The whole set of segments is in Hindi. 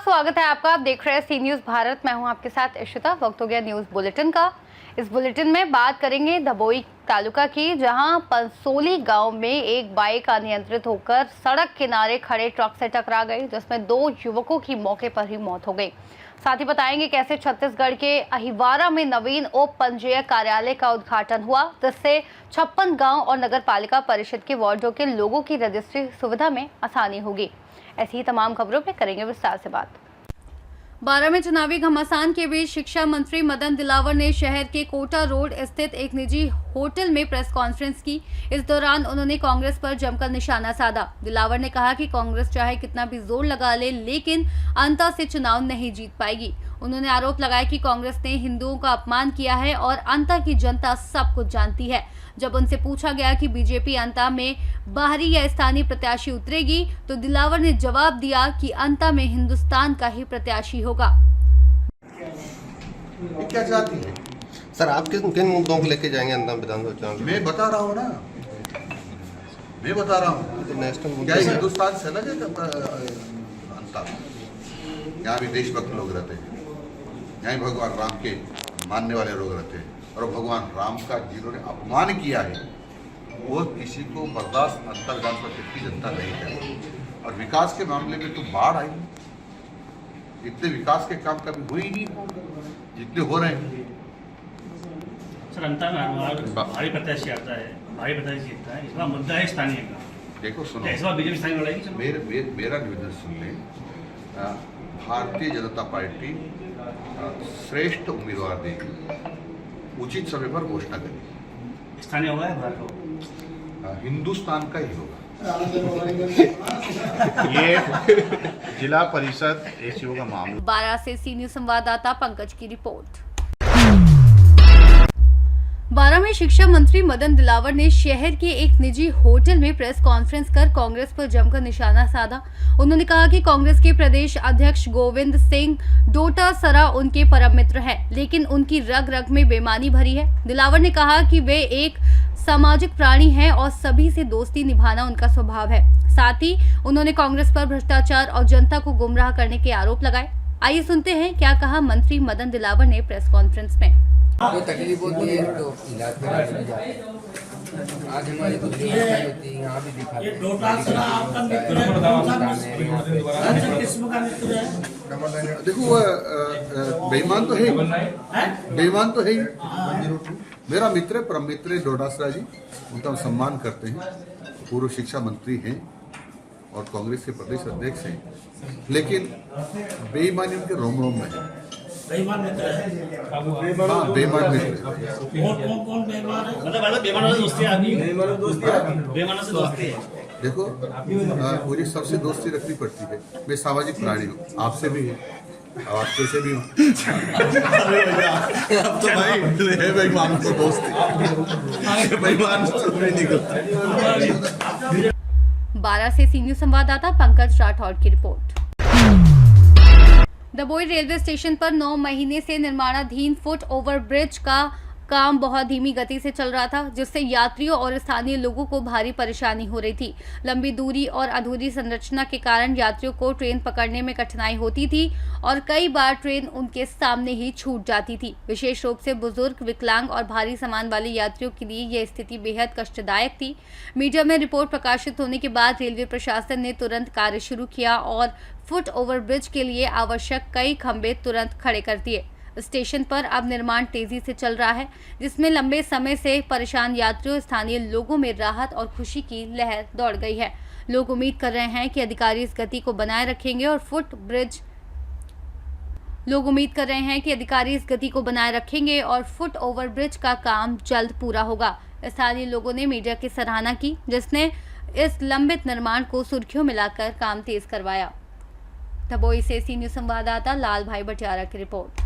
स्वागत है आपका। आप देख रहे हैं सी न्यूज भारत। मैं हूं आपके साथ इशिता। वक्त हो गया न्यूज बुलेटिन का। इस बुलेटिन में बात करेंगे दबोई तालुका की, जहां पंसोली गांव में एक बाइक अनियंत्रित होकर सड़क किनारे खड़े ट्रक से टकरा गई, जिसमें 2 युवकों की मौके पर ही मौत हो गई। साथ ही बताएंगे कैसे छत्तीसगढ़ के अहिवारा में नवीन उप पंजीयक कार्यालय का उद्घाटन हुआ, जिससे 56 गांव और नगर पालिका परिषद के वार्डों के लोगों की रजिस्ट्री सुविधा में आसानी होगी। ऐसी ही तमाम खबरों पे करेंगे विस्तार से बात। बारह में चुनावी घमासान के बीच शिक्षा मंत्री मदन दिलावर ने शहर के कोटा रोड स्थित एक निजी होटल में प्रेस कॉन्फ्रेंस की। इस दौरान उन्होंने कांग्रेस पर जमकर निशाना साधा। दिलावर ने कहा कि कांग्रेस चाहे कितना भी जोर लगा ले, लेकिन अंता से चुनाव नहीं जीत पाएगी। उन्होंने आरोप लगाया कि कांग्रेस ने हिंदुओं का अपमान किया है और अंता की जनता सब कुछ जानती है। जब उनसे पूछा गया कि बीजेपी अंता में बाहरी या स्थानीय प्रत्याशी उतरेगी, तो दिलावर ने जवाब दिया कि अंता में हिंदुस्तान का ही प्रत्याशी होगा। क्या चाहती है सर? आप किन मुद्दों को लेके जाएंगे अंता विधानसभा चुनाव? मैं बता रहा हूँ ना, मैं बता रहा हूँ। नेशनल क्या हिंदुस्तान से ना अंता, यहाँ भी देशभक्त लोग रहते हैं, यहाँ भगवान राम के मानने वाले लोग रहते हैं, और भगवान राम का जिन्होंने अपमान किया है वो किसी को बर्दाश्त अंतर विधानसभा की जनता नहीं करेगी। और विकास के मामले में तो बाढ़ आई, इतने विकास के काम कभी हुए ही नहीं जितने हो रहे हैं। सर, अंतर में भारी प्रत्याशी आता है, भारी प्रत्याशी जीतता है। इस बार मुद्दा है स्थानीय का। देखो सुनो, इस बार बीजेपी स्थानीय लड़ाई। मेरा निवेदन सुन लें। भारतीय जनता पार्टी श्रेष्ठ उम्मीदवार देगी, उचित समय पर घोषणा करेगी। स्थानीय होगा या भारत होगा? हिंदुस्तान का ही होगा। ये जिला परिषद एसईओ का मामला। 12 से सी न्यूज संवाददाता पंकज की रिपोर्ट। 12 में शिक्षा मंत्री मदन दिलावर ने शहर के एक निजी होटल में प्रेस कॉन्फ्रेंस कर कांग्रेस पर जमकर निशाना साधा। उन्होंने कहा कि कांग्रेस के प्रदेश अध्यक्ष गोविंद सिंह डोटासरा उनके परम मित्र हैं, लेकिन उनकी रग रग में बेईमानी भरी है। दिलावर ने कहा कि वे एक सामाजिक प्राणी हैं और सभी से दोस्ती निभाना उनका स्वभाव है। साथ ही उन्होंने कांग्रेस पर भ्रष्टाचार और जनता को गुमराह करने के आरोप लगाए। आइए सुनते हैं क्या कहा मंत्री मदन दिलावर ने प्रेस कॉन्फ्रेंस में। कोई तकलीफ होती है तो इलाज कराने जाए। आज हमारी कुछ व्यवस्था होती है, यहाँ भी दिखा देखो, बेईमान तो है, बेईमान तो है ही। मेरा मित्र परम मित्र डोटासरा जी, उनका हम सम्मान करते हैं। पूर्व शिक्षा मंत्री हैं और कांग्रेस के प्रदेश अध्यक्ष हैं, लेकिन बेईमानी उनके रोम रोम में है। बेईमान मित्र है। हाँ, बेईमान मित्र। कौन बेईमान है? मतलब बेईमान से दोस्ती आदमी, बेईमान से दोस्ती है। देखो, मुझे सबसे दोस्ती रखनी पड़ती है। मैं सामाजिक प्राणी हूँ, आपसे भी है, आपके से भी हूँ। अब तो भाई बेईमान से दोस्ती, बेईमान से नहीं निकलता। 12 से सी न्यूज संवाददाता पंकज राठौड़ की रिपोर्ट। दबोई रेलवे स्टेशन पर 9 महीने से निर्माणाधीन फुट ओवर ब्रिज का काम बहुत धीमी गति से चल रहा था, जिससे यात्रियों और स्थानीय लोगों को भारी परेशानी हो रही थी। लंबी दूरी और अधूरी संरचना के कारण यात्रियों को ट्रेन पकड़ने में कठिनाई होती थी और कई बार ट्रेन उनके सामने ही छूट जाती थी। विशेष रूप से बुजुर्ग, विकलांग और भारी सामान वाले यात्रियों के लिए यह स्थिति बेहद कष्टदायक थी। मीडिया में रिपोर्ट प्रकाशित होने के बाद रेलवे प्रशासन ने तुरंत कार्य शुरू किया और फुट ओवर ब्रिज के लिए आवश्यक कई खंभे तुरंत खड़े कर दिए। स्टेशन पर अब निर्माण तेजी से चल रहा है, जिसमें लंबे समय से परेशान यात्रियों, स्थानीय लोगों में राहत और खुशी की लहर दौड़ गई है। लोग उम्मीद कर रहे हैं कि अधिकारी इस गति को बनाए रखेंगे और फुट ओवर ब्रिज का काम जल्द पूरा होगा। स्थानीय लोगों ने मीडिया की सराहना की, जिसने इस लंबित निर्माण को सुर्खियों में लाकर काम तेज करवाया। दबोई से सी न्यूज संवाददाता लाल भाई बटियारा की रिपोर्ट।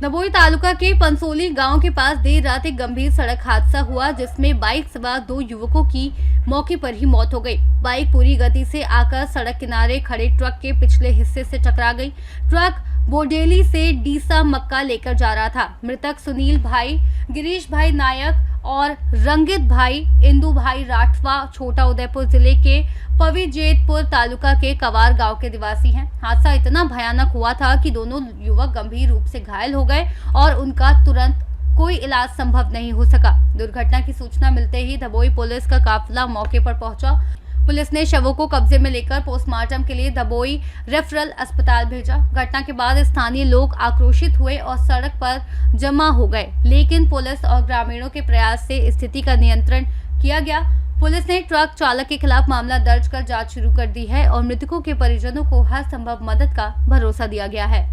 दबोई तालुका के पंसोली गांव के पास देर रात एक गंभीर सड़क हादसा हुआ, जिसमें बाइक सवार 2 युवकों की मौके पर ही मौत हो गई। बाइक पूरी गति से आकर सड़क किनारे खड़े ट्रक के पिछले हिस्से से टकरा गई। ट्रक बोडेली से डीसा मक्का लेकर जा रहा था। मृतक सुनील भाई, गिरीश भाई नायक और रंगित भाई इंदू भाई राठवा छोटा उदयपुर जिले के पविजेतपुर तालुका के कवार गांव के निवासी हैं। हादसा इतना भयानक हुआ था कि दोनों युवक गंभीर रूप से घायल हो गए और उनका तुरंत कोई इलाज संभव नहीं हो सका। दुर्घटना की सूचना मिलते ही धबोई पुलिस का काफिला मौके पर पहुंचा। पुलिस ने शवों को कब्जे में लेकर पोस्टमार्टम के लिए धबोई रेफरल अस्पताल भेजा। घटना के बाद स्थानीय लोग आक्रोशित हुए और सड़क पर जमा हो गए, लेकिन पुलिस और ग्रामीणों के प्रयास से स्थिति का नियंत्रण किया गया। पुलिस ने ट्रक चालक के खिलाफ मामला दर्ज कर जांच शुरू कर दी है और मृतकों के परिजनों को हर संभव मदद का भरोसा दिया गया है।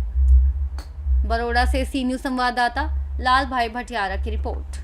बड़ौदा से सी न्यूज संवाददाता लाल भाई भटियारा की रिपोर्ट।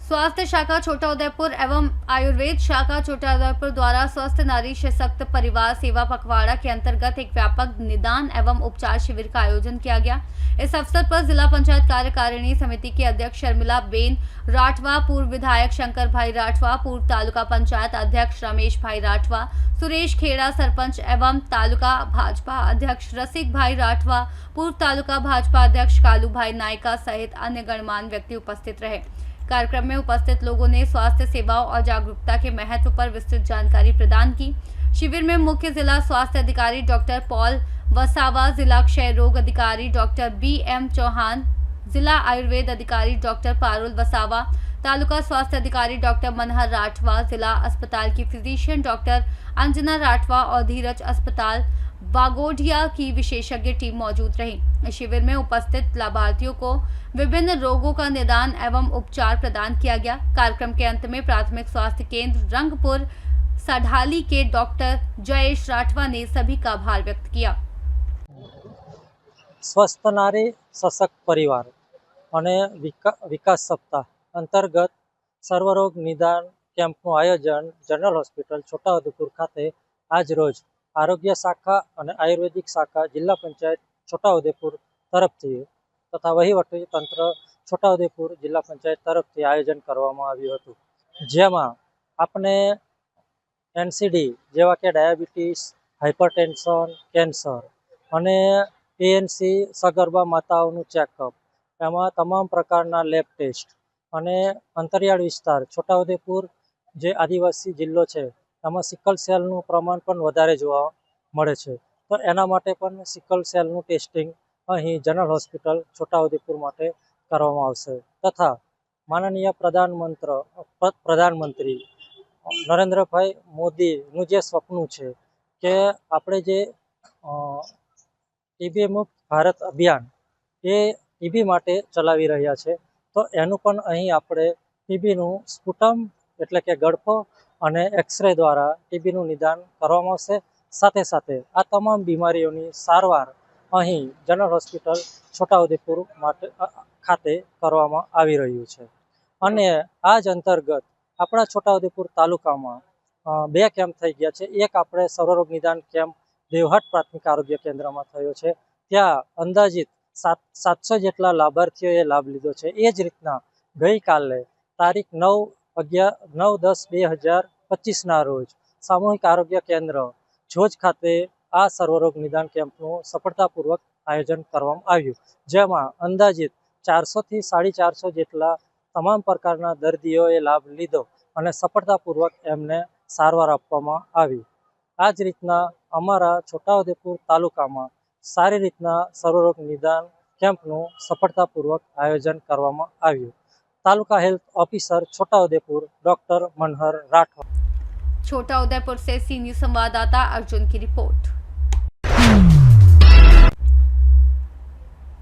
स्वास्थ्य शाखा छोटा उदयपुर एवं आयुर्वेद शाखा छोटा उदयपुर द्वारा स्वस्थ नारी सशक्त परिवार सेवा पखवाड़ा के अंतर्गत एक व्यापक निदान एवं उपचार शिविर का आयोजन किया गया। इस अवसर पर जिला पंचायत कार्यकारिणी समिति के अध्यक्ष शर्मिला बेन राठवा, पूर्व विधायक शंकर भाई राठवा, पूर्व तालुका पंचायत अध्यक्ष रमेश भाई राठवा, सुरेश खेड़ा सरपंच एवं तालुका भाजपा अध्यक्ष रसिक भाई राठवा, पूर्व तालुका भाजपा अध्यक्ष कालू भाई नायका सहित अन्य गणमान्य व्यक्ति उपस्थित रहे। कार्यक्रम में उपस्थित लोगों ने स्वास्थ्य सेवाओं और जागरूकता के महत्व पर विस्तृत जानकारी प्रदान की। शिविर में मुख्य जिला स्वास्थ्य अधिकारी डॉक्टर पॉल वसावा, जिला क्षय रोग अधिकारी डॉक्टर BM चौहान, जिला आयुर्वेद अधिकारी डॉक्टर पारुल वसावा, तालुका स्वास्थ्य अधिकारी डॉक्टर मनहर राठवा, जिला अस्पताल की फिजिशियन डॉक्टर अंजना राठवा और धीरज अस्पताल बागोडिया की विशेषज्ञ टीम मौजूद रही। शिविर में उपस्थित लाभार्थियों को विभिन्न रोगों का निदान एवं उपचार प्रदान किया गया। कार्यक्रम के अंत में प्राथमिक स्वास्थ्य केंद्र रंगपुर सढाली के डॉक्टर जयेश राठवा ने सभी का आभार व्यक्त किया। સ્વસ્થ નારી સશક્ત પરિવાર અને વિકાસ સપ્તાહ અંતર્ગત સર્વરોગ નિદાન કેમ્પનું આયોજન જનરલ હોસ્પિટલ છોટાઉદેપુર ખાતે આજ રોજ આરોગ્ય શાખા અને આયુર્વેદિક શાખા જિલ્લા પંચાયત છોટાઉદેપુર તરફથી તથા વહીવટી તંત્ર છોટાઉદેપુર જિલ્લા પંચાયત તરફથી આયોજન કરવામાં આવ્યું હતું, જેમાં આપણે NCD જેવા કે ડાયાબિટીસ, હાઇપરટેન્શન, કેન્સર અને PNC સગર્ભા માતાઓનું ચેકઅપ, એમાં તમામ પ્રકારના લેબ ટેસ્ટ અને અંતરિયાળ વિસ્તાર છોટાઉદેપુર જે આદિવાસી જિલ્લો છે એમાં સિકલ સેલનું પ્રમાણ પણ વધારે જોવા મળે છે, તો એના માટે પણ સિકલ સેલનું ટેસ્ટિંગ અહીં જનરલ હોસ્પિટલ છોટાઉદેપુર માટે કરવામાં આવશે તથા માનનીય પ્રધાનમંત્રી નરેન્દ્રભાઈ મોદીનું જે સપનું છે કે આપણે જે ટીબી મુક્ત ભારત અભિયાન એ ટીબી માટે ચલાવી રહ્યા છે, તો એનું પણ અહીં આપણે ટીબીનું સ્પુટમ એટલે કે ગળફો અને એક્સરે દ્વારા ટીબીનું નિદાન કરવામાં આવશે। સાથે સાથે આ તમામ બીમારીઓની સારવાર અહીં જનરલ હોસ્પિટલ છોટાઉદેપુર માટે ખાતે કરવામાં આવી રહ્યું છે। અને આ જ અંતર્ગત આપણા છોટાઉદેપુર તાલુકામાં 2 કેમ્પ થઈ ગયા છે। એક આપણે સર્વરોગ નિદાન કેમ્પ દેવહાટ પ્રાથમિક આરોગ્ય કેન્દ્રમાં થયો છે, ત્યાં અંદાજિત 700 જેટલા લાભાર્થીઓએ લાભ લીધો છે। એ જ રીતના ગઈકાલે તારીખ 9/10/2025ના રોજ સામૂહિક આરોગ્ય કેન્દ્ર જોજ ખાતે આ સર્વરોગ નિદાન કેમ્પનું સફળતાપૂર્વક આયોજન કરવામાં આવ્યું, જેમાં અંદાજિત 400 થી 450 જેટલા તમામ પ્રકારના દર્દીઓએ લાભ લીધો અને સફળતાપૂર્વક એમને સારવાર આપવામાં આવી। આ જ રીતના અમારા છોટાઉદેપુર તાલુકામાં સારી રીતના સર્વરોગ નિદાન કેમ્પનું સફળતાપૂર્વક આયોજન કરવામાં આવ્યું। Taluka health officer Chhota Udaipur doctor Manhar Rathwa. Chhota Udaipur से सी न्यूज संवाददाता अर्जुन की रिपोर्ट।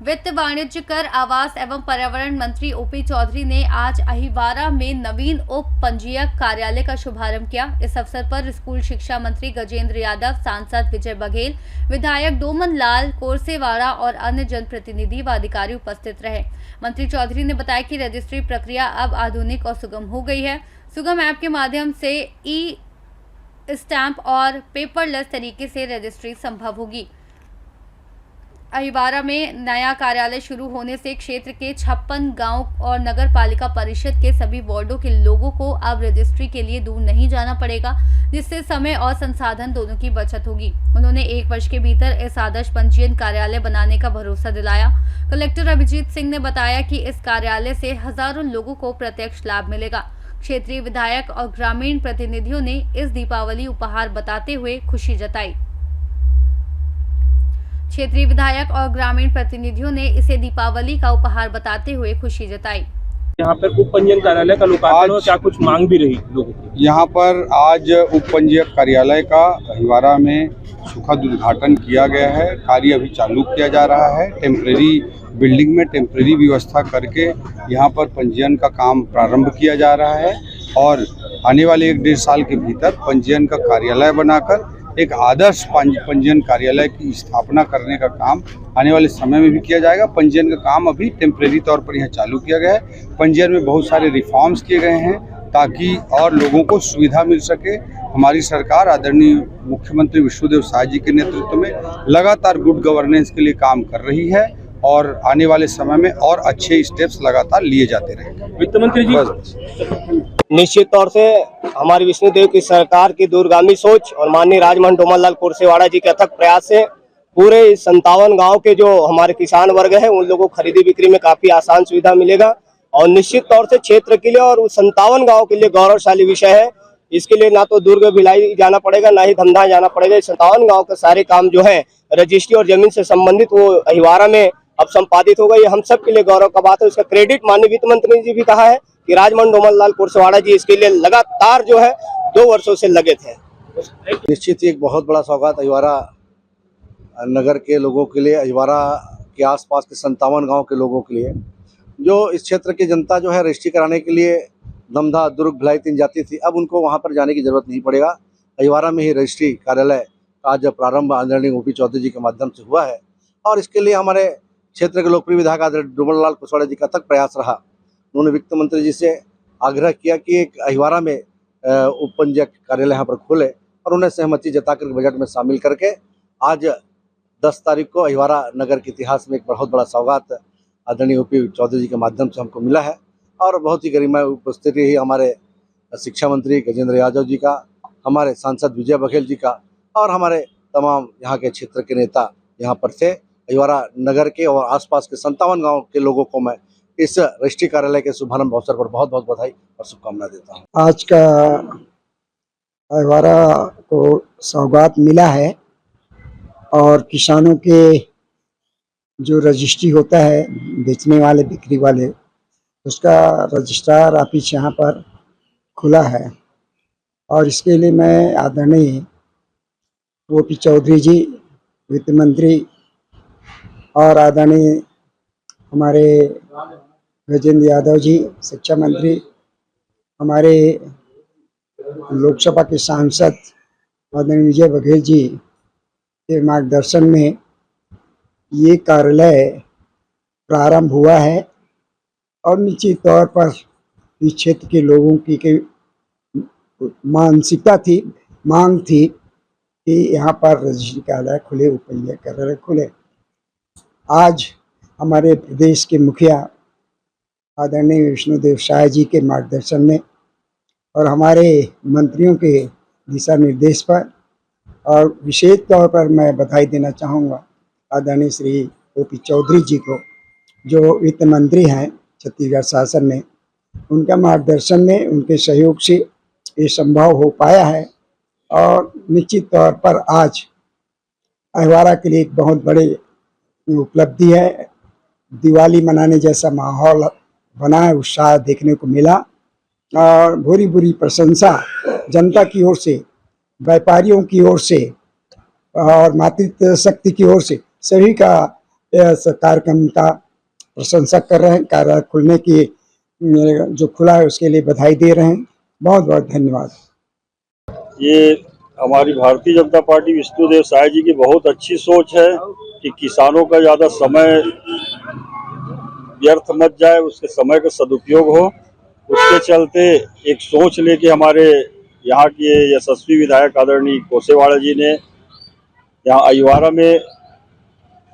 वित्त, वाणिज्य कर, आवास एवं पर्यावरण मंत्री ओपी चौधरी ने आज अहिवारा में नवीन उप पंजीयक कार्यालय का शुभारंभ किया। इस अवसर पर स्कूल शिक्षा मंत्री गजेंद्र यादव, सांसद विजय बघेल, विधायक डोमन लाल कोरसेवाड़ा और अन्य जनप्रतिनिधि व अधिकारी उपस्थित रहे। मंत्री चौधरी ने बताया कि रजिस्ट्री प्रक्रिया अब आधुनिक और सुगम हो गई है। सुगम ऐप के माध्यम से ई स्टैंप और पेपरलेस तरीके से रजिस्ट्री संभव होगी। अहिवारा में नया कार्यालय शुरू होने से क्षेत्र के 56 गांव और नगर पालिका परिषद के सभी वार्डों के लोगों को अब रजिस्ट्री के लिए दूर नहीं जाना पड़ेगा। जिससे समय और संसाधन दोनों की बचत होगी। उन्होंने 1 वर्ष के भीतर इस आदर्श पंजीयन कार्यालय बनाने का भरोसा दिलाया। कलेक्टर अभिजीत सिंह ने बताया कि इस कार्यालय से हजारों लोगों को प्रत्यक्ष लाभ मिलेगा। क्षेत्रीय विधायक और ग्रामीण प्रतिनिधियों ने इस दीपावली उपहार बताते हुए खुशी जताई। क्षेत्रीय विधायक और ग्रामीण प्रतिनिधियों ने इसे दीपावली का उपहार बताते हुए खुशी जताई। यहाँ पर उप पंजीयन कार्यालय का लोकार्पण और क्या कुछ मांग भी रही लोगों की? यहाँ पर आज उप पंजीयक कार्यालय का अहिवारा में सुखद उद्घाटन किया गया है। कार्य अभी चालू किया जा रहा है। टेम्परेरी बिल्डिंग में टेम्परेरी व्यवस्था करके यहाँ पर पंजीयन का काम प्रारंभ किया जा रहा है और आने वाले 1-1.5 साल के भीतर पंजीयन का कार्यालय बनाकर एक आदर्श पंजीयन कार्यालय की स्थापना करने का काम आने वाले समय में भी किया जाएगा। पंजीयन का काम अभी टेम्परेरी तौर पर यहाँ चालू किया गया है। पंजीयन में बहुत सारे रिफॉर्म्स किए गए हैं ताकि और लोगों को सुविधा मिल सके। हमारी सरकार आदरणीय मुख्यमंत्री विष्णुदेव साय जी के नेतृत्व में लगातार गुड गवर्नेंस के लिए काम कर रही है और आने वाले समय में और अच्छे स्टेप्स लगातार लिए जाते रहेंगे। वित्त मंत्री जी, निश्चित तौर से हमारी विष्णुदेव की सरकार की दूरगामी सोच और माननीय राजमोहन डोमरलाल कुर्सेवाड़ा जी के अथक प्रयास से पूरे 57 गांव के जो हमारे किसान वर्ग है उन लोगों को खरीदी बिक्री में काफी आसान सुविधा मिलेगा और निश्चित तौर से क्षेत्र के लिए और 57 गांव के लिए गौरवशाली विषय है। इसके लिए ना तो दुर्ग भिलाई जाना पड़ेगा ना ही धमधा जाना पड़ेगा। 57 गाँव के सारे काम जो है रजिस्ट्री और जमीन से संबंधित वो अहिवारा में अब संपादित होगा। ये हम सब के लिए गौरव का बात है। इसका क्रेडिट माननीय वित्त मंत्री जी भी कहा है कि राजमोहन डोमरलाल कुर्सेवाड़ा जी इसके लिए लगातार जो है 2 वर्षों से लगे थे। निश्चित ही एक बहुत बड़ा सौगात अहिवारा नगर के लोगों के लिए, अहिवारा के आसपास के 57 गांव के लोगों के लिए, जो इस क्षेत्र की जनता जो है रजिस्ट्री कराने के लिए धमधा दुर्ग भिलाई 3 जाती थी, अब उनको वहां पर जाने की जरूरत नहीं पड़ेगा। अहिवारा में ही रजिस्ट्री कार्यालय का आज प्रारंभ आदरणीय ओपी चौधरी जी के माध्यम से हुआ है और इसके लिए हमारे क्षेत्र के लोकप्रिय विधायक आदरणीय डोमरलाल कुर्सेवाड़ा जी का तक प्रयास रहा। उन्होंने वित्त मंत्री जी से आग्रह किया कि एक अहिवारा में उप पंजीयक कार्यालय यहाँ पर खोले और उन्हें सहमति जताकर बजट में शामिल करके आज 10 तारीख को अहिवारा नगर के इतिहास में एक बहुत बड़ा सौगात आदरणीय ओपी चौधरी जी के माध्यम से हमको मिला है और बहुत ही गरिमा उपस्थिति रही हमारे शिक्षा मंत्री गजेंद्र यादव जी का, हमारे सांसद विजय बघेल जी का और हमारे तमाम यहाँ के क्षेत्र के नेता यहाँ पर थे। अहिवारा नगर के और आसपास के 57 गाँव के लोगों को मैं इस रजिस्ट्री कार्यालय के शुभारंभ अवसर पर बहुत बहुत बधाई और शुभकामना देता हूँ। आज का अहिवारा को सौगात मिला है और किसानों के जो रजिस्ट्री होता है बेचने वाले बिक्री वाले, उसका रजिस्ट्रार ऑफिस यहाँ पर खुला है और इसके लिए मैं आदरणीय ओपी चौधरी जी वित्त मंत्री और आदरणीय हमारे गजेंद्र यादव जी शिक्षा मंत्री, हमारे लोकसभा के सांसद आदरणीय विजय बघेल जी के मार्गदर्शन में ये कार्यालय प्रारंभ हुआ है और निश्चित तौर पर इस क्षेत्र के लोगों की मानसिकता थी, मांग थी कि यहाँ पर रजिस्ट्री कार्यालय खुले, उप पंजीयक कार्यालय खुले। आज हमारे प्रदेश के मुखिया आदरणीय विष्णुदेव साय जी के मार्गदर्शन में और हमारे मंत्रियों के दिशा निर्देश पर और विशेष तौर पर मैं बधाई देना चाहूँगा आदरणीय श्री ओपी चौधरी जी को, जो वित्त मंत्री हैं छत्तीसगढ़ शासन में। उनका मार्गदर्शन में, उनके सहयोग से ये संभव हो पाया है और निश्चित तौर पर आज अहिवारा के लिए एक बहुत बड़ी उपलब्धि है। दिवाली मनाने जैसा माहौल बना है, उत्साह देखने को मिला और भूरी भूरी प्रशंसा जनता की ओर से, व्यापारियों की ओर से और मातृत्व शक्ति की ओर से सभी का इस कार्यक्रम का प्रशंसा कर रहे हैं। कार्यालय खुलने की जो खुला है उसके लिए बधाई दे रहे हैं। बहुत बहुत धन्यवाद। ये हमारी भारतीय जनता पार्टी विष्णुदेव साय जी की बहुत अच्छी सोच है कि किसानों का ज़्यादा समय व्यर्थ मत जाए, उसके समय का सदुपयोग हो। उसके चलते एक सोच लेके हमारे यहाँ के यशस्वी विधायक आदरणीय कुर्सेवाड़ा जी ने यहाँ अहिवारा में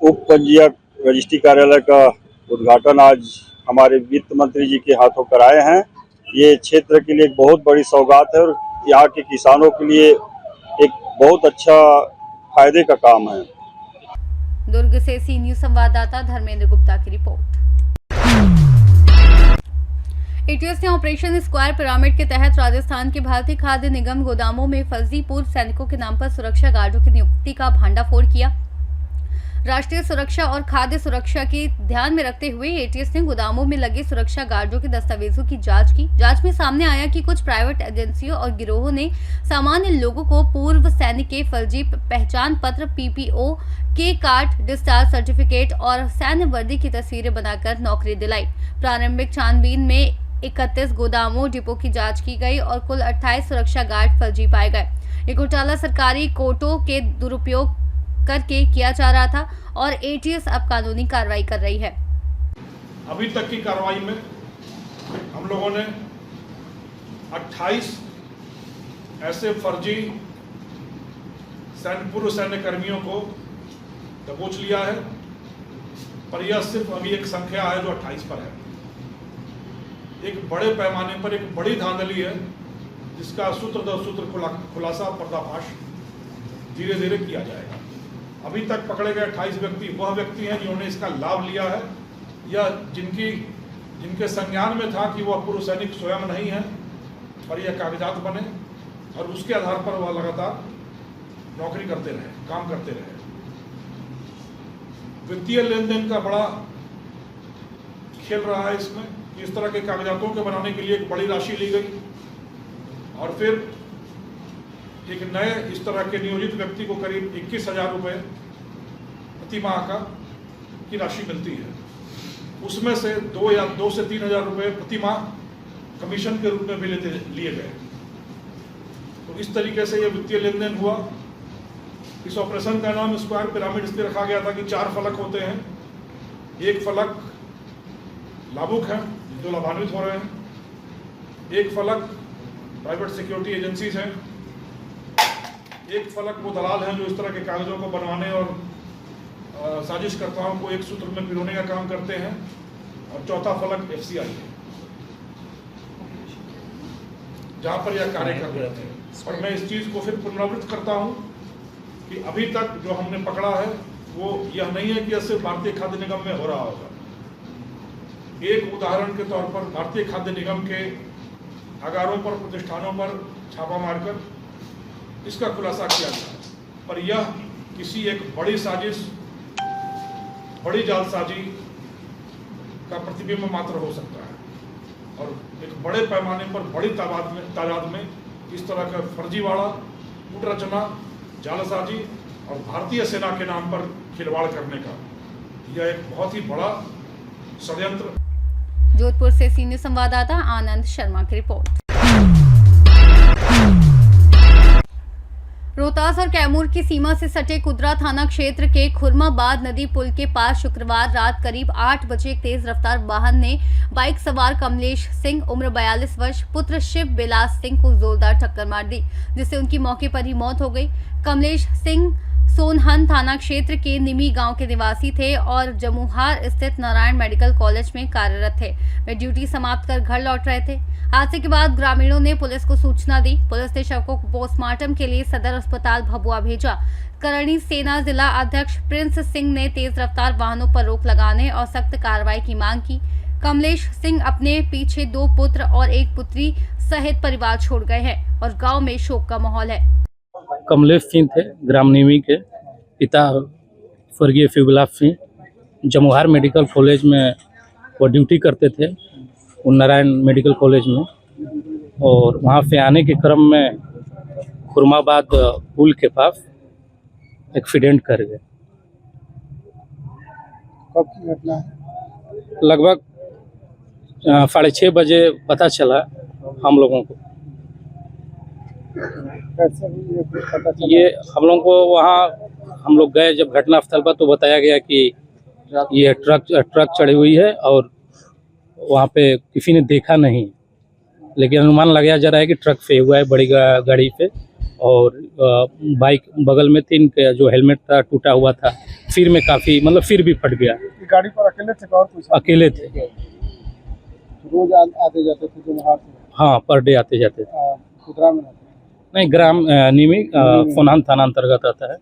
उप पंजीयक रजिस्ट्री कार्यालय का उद्घाटन आज हमारे वित्त मंत्री जी के हाथों कराए हैं। ये क्षेत्र के लिए एक बहुत बड़ी सौगात है और यहाँ के किसानों के लिए एक बहुत अच्छा फायदे का काम है। दुर्ग से सी न्यूज संवाददाता धर्मेंद्र गुप्ता की रिपोर्ट। एटीएस ने ऑपरेशन स्क्वायर पिरामिड के तहत राजस्थान के भारतीय खाद्य निगम गोदामों में फर्जी पूर्व सैनिकों के नाम पर सुरक्षा गार्डों की नियुक्ति का भांडाफोड़ किया। राष्ट्रीय सुरक्षा और खाद्य सुरक्षा की ध्यान में रखते हुए एटीएस ने गोदामों में लगे सुरक्षा गार्डों के दस्तावेजों की जांच की। जांच में सामने आया कि कुछ प्राइवेट एजेंसियों और गिरोहों ने सामान्य लोगों को पूर्व सैनिक के फर्जी पहचान पत्र, पीपीओ के कार्ड, डिस्चार्ज सर्टिफिकेट और सैन्य वर्दी की तस्वीरें बनाकर नौकरी दिलाई। प्रारंभिक छानबीन में 31 गोदामों डिपो की जांच की गई और कुल 28 सुरक्षा गार्ड फर्जी पाए गए। ये घोटाला सरकारी कोटों के दुरुपयोग करके किया जा रहा था और एटीएस अब कानूनी कार्रवाई कर रही है। अभी तक की कार्रवाई में हम लोगों ने 28 ऐसे फर्जी पूर्व सैन्य कर्मियों को दबोच लिया है, पर यह सिर्फ अभी एक संख्या है जो 28 पर है। एक बड़े पैमाने पर एक बड़ी धांधली है जिसका सूत्र दर सूत्र खुलासा पर्दाफाश धीरे धीरे किया जाएगा। अभी तक पकड़े गए 28 व्यक्ति वह व्यक्ति हैं जिन्होंने इसका लाभ लिया है या जिनके संज्ञान में था कि वह पूर्व सैनिक स्वयं नहीं है, पर यह कागजात बने और उसके आधार पर वह लगातार नौकरी करते रहे, काम करते रहे। वित्तीय लेन देन का बड़ा खेल रहा है इसमें। इस तरह के कागजातों के बनाने के लिए एक बड़ी राशि ली गई और फिर एक नए इस तरह के नियोजित व्यक्ति को करीब 21,000 रुपये प्रति माह की राशि मिलती है। उसमें से 2 से 3,000 रुपये प्रति माह कमीशन के रूप में भी लिए गए। तो इस तरीके से यह वित्तीय लेन देन हुआ। इस ऑपरेशन का नाम स्क्वायर पिरामिड इसलिए रखा गया था कि 4 फलक होते हैं। एक फलक लाभुक हैं जो लाभान्वित हो रहे हैं, एक फलक प्राइवेट सिक्योरिटी एजेंसीज हैं, एक फलक वो दलाल हैं जो इस तरह के कागजों को बनवाने और साजिशकर्ताओं को एक सूत्र में पिरोने का काम करते हैं, और चौथा फलक एफसीआई है जहां पर यह कार्य कर रहे थे। और मैं इस चीज को फिर पुनरावृत्त करता हूं कि अभी तक जो हमने पकड़ा है वो यह नहीं है कि यह सिर्फ भारतीय खाद्य निगम में हो रहा होगा। एक उदाहरण के तौर पर भारतीय खाद्य निगम के अगारों पर, प्रतिष्ठानों पर छापा मारकर इसका खुलासा किया गया, पर यह किसी एक बड़ी साजिश, बड़ी जालसाजी का प्रतिबिंब मात्र हो सकता है। और एक बड़े पैमाने पर बड़ी तादाद में इस तरह का फर्जीवाड़ा, कूट रचना, जालसाजी और भारतीय सेना के नाम पर खिलवाड़ करने का यह एक बहुत ही बड़ा षड्यंत्र। जोधपुर से सीनियर संवाददाता आनंद शर्मा की रिपोर्ट। रोहतास और कैमूर की सीमा से सटे कुदरा थाना क्षेत्र के खुरमाबाद नदी पुल के पास शुक्रवार रात करीब 8 बजे एक तेज रफ्तार वाहन ने बाइक सवार कमलेश सिंह उम्र 42 वर्ष पुत्र शिव बिलास सिंह को जोरदार टक्कर मार दी, जिससे उनकी मौके पर ही मौत हो गई। कमलेश सिंह सोनहन थाना क्षेत्र के निमी गांव के निवासी थे और जमुहार स्थित नारायण मेडिकल कॉलेज में कार्यरत थे। वे ड्यूटी समाप्त कर घर लौट रहे थे। हादसे के बाद ग्रामीणों ने पुलिस को सूचना दी। पुलिस ने शव को पोस्टमार्टम के लिए सदर अस्पताल भभुआ भेजा। करणी सेना जिला अध्यक्ष प्रिंस सिंह ने तेज रफ्तार वाहनों पर रोक लगाने और सख्त कार्रवाई की मांग की। कमलेश सिंह अपने पीछे 2 पुत्र और 1 पुत्री सहित परिवार छोड़ गए हैं और गाँव में शोक का माहौल है। कमलेश सिंह थे, ग्राम निमी के पिता स्वर्गीय शिवबिलास सिंह। जमुहार मेडिकल कॉलेज में वो ड्यूटी करते थे, नारायण मेडिकल कॉलेज में, और वहाँ से आने के क्रम में खुरमाबाद पुल के पास एक्सीडेंट कर गए। कब की घटना है? लगभग 6:30 बजे पता चला हम लोगों को। कैसे हुई ये कुछ पता चला? ये हम लोगों को वहाँ हम लोग गए जब घटनास्थल पर, तो बताया गया कि ये ट्रक चढ़ी हुई है और वहाँ पे किसी ने देखा नहीं, लेकिन अनुमान लगाया जा रहा है कि ट्रक से हुआ है, बड़ी गाड़ी पे। और बाइक बगल में थी, इनके जो हेलमेट था टूटा हुआ था, सिर में काफी मतलब सिर भी फट गया। गाड़ी पर अकेले थे और कुछ? अकेले थे। रोज आते जाते थे जमुहार से? हाँ, पर डे आते जाते थे। खुदरा में? नहीं, ग्राम निमी फोनान थाना अंतर्गत आता है।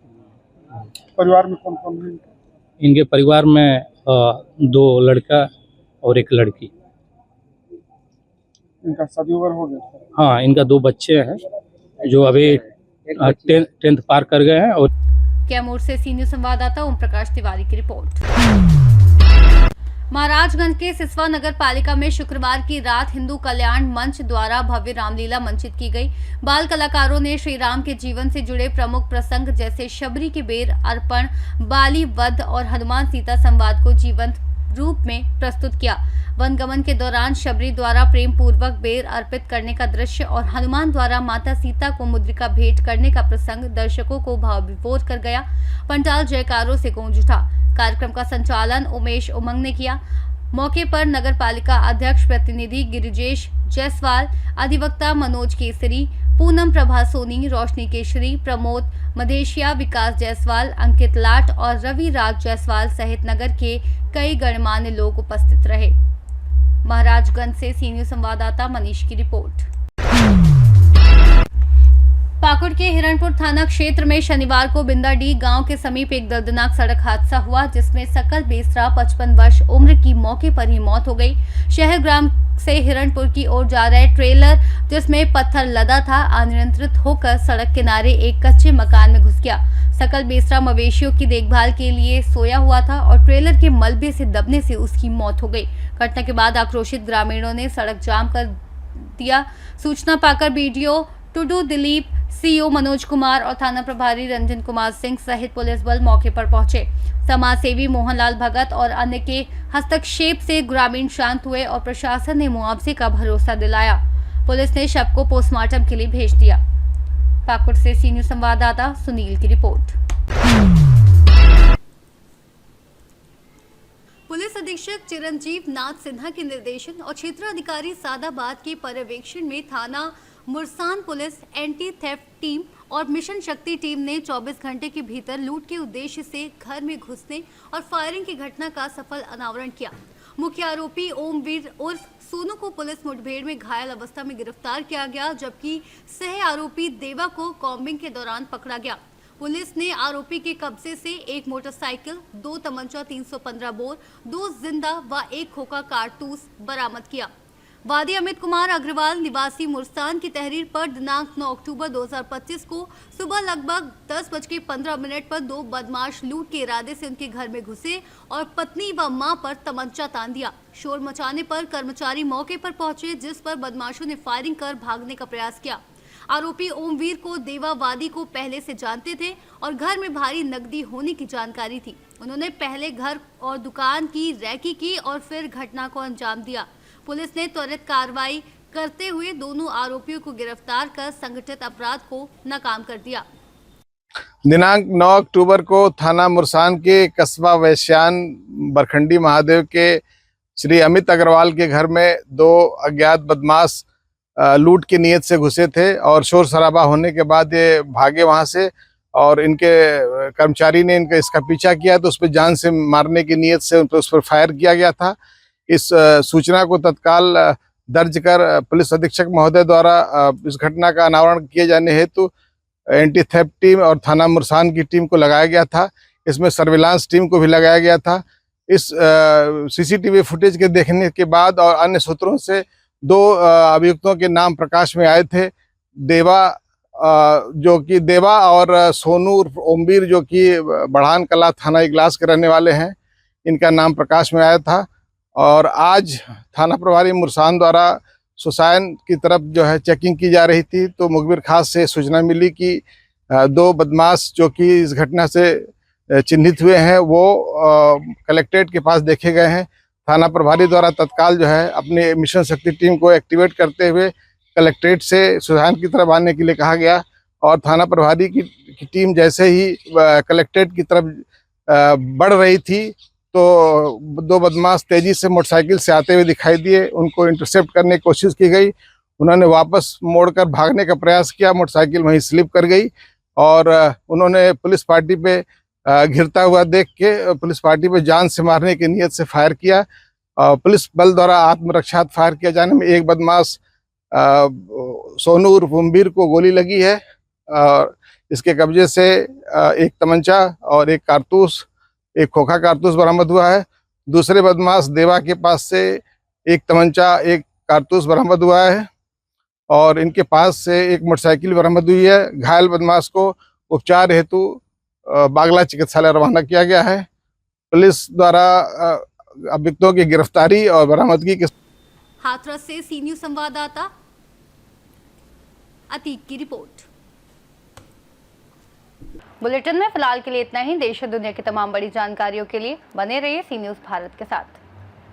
परिवार में कौन कौन है? इनके परिवार में 2 लड़का और 1 लड़की। इनका शादी वगैरह हो गया? हाँ, इनका 2 बच्चे हैं जो अभी 10th पार कर गए हैं। और कैमूर से सीनियर संवाददाता ओम प्रकाश तिवारी की रिपोर्ट। महाराजगंज के सिसवा नगर पालिका में शुक्रवार की रात हिंदू कल्याण मंच द्वारा भव्य रामलीला मंचित की गई। बाल कलाकारों ने श्री राम के जीवन से जुड़े प्रमुख प्रसंग जैसे शबरी के बेर अर्पण, बाली वध और हनुमान सीता संवाद को जीवंत रूप में प्रस्तुत किया। वनगमन के दौरान शबरी द्वारा प्रेम पूर्वक बेर अर्पित करने का दृश्य और हनुमान द्वारा माता सीता को मुद्रिका भेंट करने का प्रसंग दर्शकों को भाव विभोर कर गया। पंडाल जयकारों से गूंज उठा। कार्यक्रम का संचालन उमेश उमंग ने किया। मौके पर नगर पालिका अध्यक्ष प्रतिनिधि गिरिजेश जायसवाल, अधिवक्ता मनोज केसरी, पूनम प्रभा सोनी, रोशनी केशरी, प्रमोद मधेशिया, विकास जायसवाल, अंकित लाट और रवि राज जायसवाल सहित नगर के कई गणमान्य लोग उपस्थित रहे। महाराजगंज से सीनियर संवाददाता मनीष की रिपोर्ट। पाकुड़ के हिरणपुर थाना क्षेत्र में शनिवार को बिंदाडीह गांव के समीप एक दर्दनाक सड़क हादसा हुआ, जिसमें सकल बेसरा 55 वर्ष उम्र की मौके पर ही मौत हो गई। शहर ग्राम से हिरणपुर की ओर जा रहे ट्रेलर, जिसमें पत्थर लदा था, अनियंत्रित होकर सड़क किनारे एक कच्चे मकान में घुस गया। सकल बेसरा मवेशियों की देखभाल के लिए सोया हुआ था और ट्रेलर के मलबे से दबने से उसकी मौत हो गई। घटना के बाद आक्रोशित ग्रामीणों ने सड़क जाम कर दिया। सूचना पाकर बीडीओ टुडू दिलीप, सीओ मनोज कुमार और थाना प्रभारी रंजन कुमार सिंह सहित पुलिस बल मौके पर पहुंचे। समाज सेवी मोहनलाल भगत और अन्य के हस्तक्षेप से ग्रामीण शांत हुए और प्रशासन ने मुआवजे का भरोसा दिलाया। पुलिस ने शव को पोस्टमार्टम के लिए भेज दिया। पाकुड़ से सीनियर संवाददाता सुनील की रिपोर्ट। पुलिस अधीक्षक चिरंजीव नाथ सिन्हा के निर्देशन और क्षेत्राधिकारी सादाबाद के पर्यवेक्षण में थाना Mursan police, anti theft team और मिशन शक्ति टीम ने 24 घंटे के भीतर लूट के उद्देश्य से घर में घुसने और फायरिंग की घटना का सफल अनावरण किया। मुख्य आरोपी ओमवीर उर्फ सोनू को पुलिस मुठभेड़ में घायल अवस्था में गिरफ्तार किया गया, जबकि सह आरोपी देवा को कॉम्बिंग के दौरान पकड़ा गया। पुलिस ने आरोपी के कब्जे से एक मोटरसाइकिल, 2 तमंचा 315 बोर, 2 जिंदा व 1 खोखा कारतूस बरामद किया। वादी अमित कुमार अग्रवाल निवासी मुरसान की तहरीर पर दिनांक 9 अक्टूबर 2025 को सुबह लगभग 10:15 पर 2 बदमाश लूट के इरादे से उनके घर में घुसे और पत्नी व मां पर तमंचा तान दिया। शोर मचाने पर कर्मचारी मौके पर पहुंचे, जिस पर बदमाशों ने फायरिंग कर भागने का प्रयास किया। आरोपी ओमवीर को देवावादी को पहले से जानते थे और घर में भारी नकदी होने की जानकारी थी। उन्होंने पहले घर और दुकान की रैकी की और फिर घटना को अंजाम दिया। पुलिस ने त्वरित कार्रवाई करते हुए दोनों आरोपियों को गिरफ्तार कर संगठित अपराध को नाकाम कर दिया। दिनांक 9 अक्टूबर को थाना मुरसान के कस्बा वैश्यान बरखंडी महादेव के श्री अमित अग्रवाल के घर में 2 अज्ञात बदमाश लूट की नीयत से घुसे थे और शोर शराबा होने के बाद ये भागे वहां से और इनके कर्मचारी ने इसका पीछा किया तो उस पर जान से मारने की नीयत से उस पर फायर किया गया था। इस सूचना को तत्काल दर्ज कर पुलिस अधीक्षक महोदय द्वारा इस घटना का अनावरण किए जाने हेतु एंटी थेफ्ट टीम और थाना मुरसान की टीम को लगाया गया था। इसमें सर्विलांस टीम को भी लगाया गया था। इस सीसीटीवी फुटेज के देखने के बाद और अन्य सूत्रों से 2 अभियुक्तों के नाम प्रकाश में आए थे। देवा और सोनू ओमवीर जो कि बढ़ान कला थाना इगलास के रहने वाले हैं, इनका नाम प्रकाश में आया था। और आज थाना प्रभारी मुरसान द्वारा सुसायन की तरफ जो है चेकिंग की जा रही थी तो मुखबिर खास से सूचना मिली कि 2 बदमाश जो कि इस घटना से चिन्हित हुए हैं वो कलेक्ट्रेट के पास देखे गए हैं। थाना प्रभारी द्वारा तत्काल जो है अपनी मिशन शक्ति टीम को एक्टिवेट करते हुए कलेक्ट्रेट से सुसायन की तरफ आने के लिए कहा गया और थाना प्रभारी की टीम जैसे ही कलेक्ट्रेट की तरफ बढ़ रही थी तो 2 बदमाश तेजी से मोटरसाइकिल से आते हुए दिखाई दिए। उनको इंटरसेप्ट करने की कोशिश की गई। उन्होंने वापस मोड़कर भागने का प्रयास किया, मोटरसाइकिल वहीं स्लिप कर गई और उन्होंने पुलिस पार्टी पे घिरता हुआ देख के पुलिस पार्टी पे जान से मारने की नीयत से फायर किया। पुलिस बल द्वारा आत्मरक्षार्थ फायर किए जाने में एक बदमाश सोनू उर्फ ओमवीर को गोली लगी है और इसके कब्जे से एक तमंचा और एक कारतूस, एक खोखा कारतूस बरामद हुआ है। दूसरे बदमाश देवा के पास से एक तमंचा, एक कारतूस बरामद हुआ है और इनके पास से एक मोटरसाइकिल बरामद हुई है। घायल बदमाश को उपचार हेतु बागला चिकित्सालय रवाना किया गया है। पुलिस द्वारा अभियुक्तों की गिरफ्तारी और बरामदगी के हाथरस से सी न्यूज़ संवाददाता अतीक की रिपोर्ट। बुलेटिन में फिलहाल के लिए इतना ही। देश और दुनिया की तमाम बड़ी जानकारियों के लिए बने रहिए सी न्यूज़ भारत के साथ।